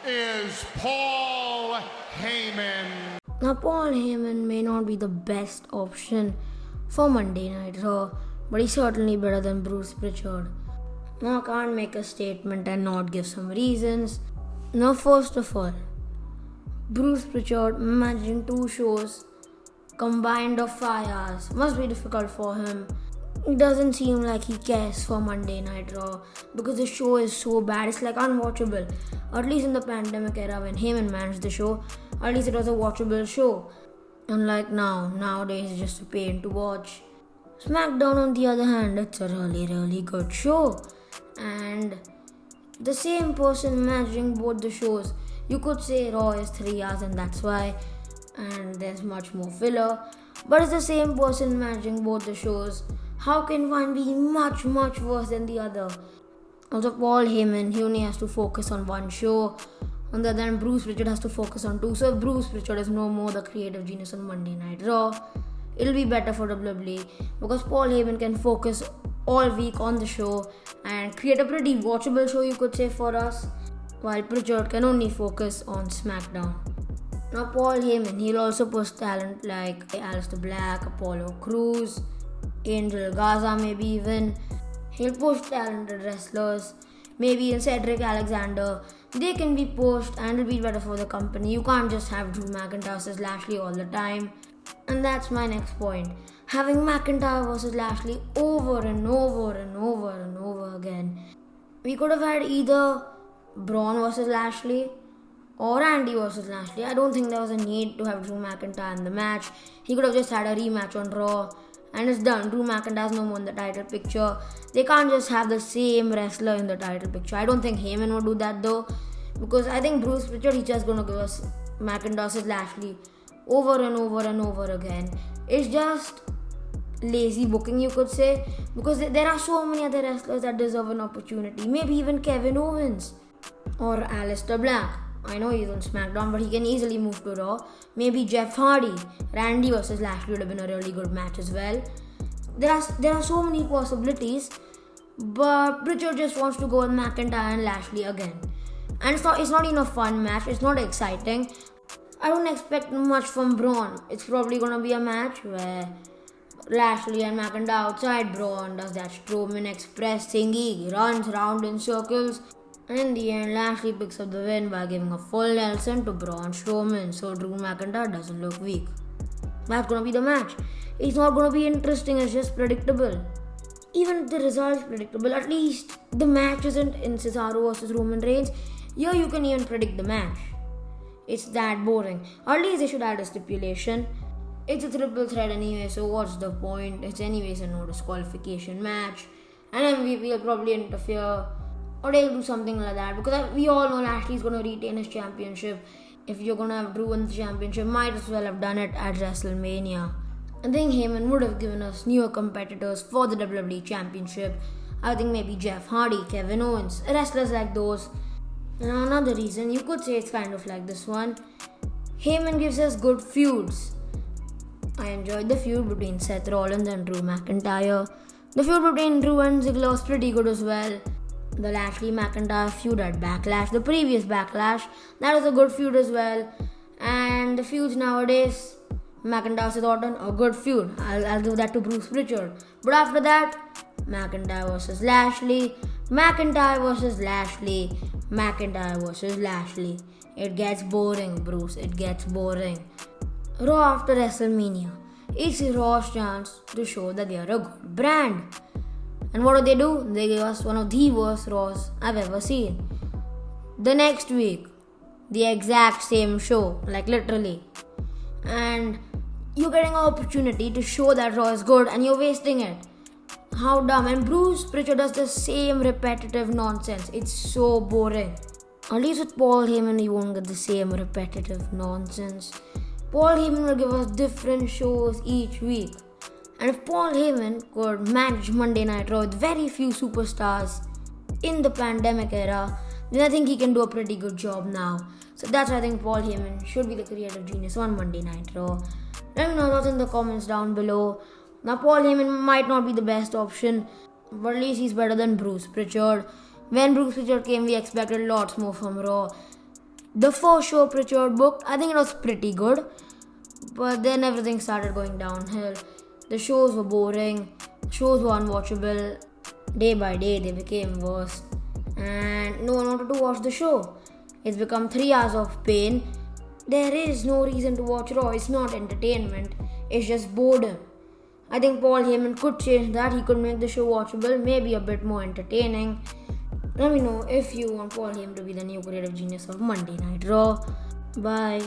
is Paul Heyman. Now, Paul Heyman may not be the best option for Monday Night Raw, but he's certainly better than Bruce Pritchard. Now, I can't make a statement and not give some reasons. Now, first of all, Bruce Pritchard managing 2 shows combined of 5 hours must be difficult for him. It doesn't seem like he cares for Monday Night Raw because the show is so bad, it's like unwatchable. Or at least in the pandemic era when Heyman managed the show, at least it was a watchable show. Unlike nowadays it's just a pain to watch. SmackDown on the other hand, it's a really good show. And the same person managing both the shows, you could say Raw is 3 hours and that's why, and there's much more filler. But it's the same person managing both the shows. How can one be much worse than the other? Also, Paul Heyman, he only has to focus on one show. On the other hand, Bruce Pritchard has to focus on 2. So if Bruce Pritchard is no more the creative genius on Monday Night Raw, it'll be better for WWE because Paul Heyman can focus all week on the show and create a pretty watchable show, you could say, for us, while Pritchard can only focus on SmackDown. Now, Paul Heyman, he'll also push talent like Aleister Black, Apollo Crews, Angel Gaza, maybe even. He'll push talented wrestlers, maybe even Cedric Alexander. They can be pushed and it'll be better for the company. You can't just have Drew McIntyre versus Lashley all the time. And that's my next point. Having McIntyre versus Lashley over and over again. We could have had either Braun versus Lashley or Randy versus Lashley. I don't think there was a need to have Drew McIntyre in the match. He could have just had a rematch on Raw and it's done. Drew McIntyre's no more in the title picture. They can't just have the same wrestler in the title picture. I don't think Heyman would do that though, because I think Bruce Pritchard, he's just gonna give us McIntyre versus Lashley over and over again. It's just lazy booking, you could say, because there are so many other wrestlers that deserve an opportunity. Maybe even Kevin Owens or Aleister Black. I know he's on SmackDown, but he can easily move to Raw. Maybe Jeff Hardy. Randy versus Lashley would have been a really good match as well. There are so many possibilities, but Pritchard just wants to go with McIntyre and Lashley again. And it's not even a fun match. It's not exciting. I don't expect much from Braun. It's probably going to be a match where Lashley and McIntyre outside. Braun does that Strowman Express thingy. He runs round in circles. And in the end, Lashley picks up the win by giving a full Nelson to Braun Strowman, so Drew McIntyre doesn't look weak. That's gonna be the match. It's not gonna be interesting, it's just predictable. Even if the result is predictable, at least the match isn't in Cesaro versus Roman Reigns. Here you can even predict the match. It's that boring. At least they should add a stipulation. It's a triple threat anyway, so what's the point? It's anyways a no disqualification match. And MVP will probably interfere. Or they'll do something like that, because we all know Lashley's going to retain his championship. If you're going to have Drew win the championship, might as well have done it at WrestleMania. I think Heyman would have given us newer competitors for the WWE championship. I think maybe Jeff Hardy, Kevin Owens, wrestlers like those. And another reason, you could say it's kind of like this one. Heyman gives us good feuds. I enjoyed the feud between Seth Rollins and Drew McIntyre. The feud between Drew and Ziggler was pretty good as well. The Lashley McIntyre feud at Backlash, the previous Backlash, that was a good feud as well. And the feuds nowadays, McIntyre versus Orton, a good feud. I'll give that to Bruce Pritchard. But after that, McIntyre versus Lashley, McIntyre versus Lashley, McIntyre versus Lashley. It gets boring, Bruce. It gets boring. Raw after WrestleMania. It's Raw's chance to show that they are a good brand. And what do? They gave us one of the worst Raws I've ever seen. The next week, the exact same show, like literally. And you're getting an opportunity to show that Raw is good and you're wasting it. How dumb. And Bruce Pritchard does the same repetitive nonsense. It's so boring. At least with Paul Heyman, you won't get the same repetitive nonsense. Paul Heyman will give us different shows each week. And if Paul Heyman could manage Monday Night Raw with very few superstars in the pandemic era, then I think he can do a pretty good job now. So that's why I think Paul Heyman should be the creative genius on Monday Night Raw. Let me know thoughts in the comments down below. Now Paul Heyman might not be the best option, but at least he's better than Bruce Pritchard. When Bruce Pritchard came, we expected lots more from Raw. The first show Pritchard booked, I think it was pretty good, but then everything started going downhill. The shows were boring, shows were unwatchable. Day by day, they became worse, and no one wanted to watch the show. It's become 3 hours of pain. There is no reason to watch Raw. It's not entertainment. It's just boredom. I think Paul Heyman could change that. He could make the show watchable, maybe a bit more entertaining. Let me know if you want Paul Heyman to be the new creative genius of Monday Night Raw. Bye.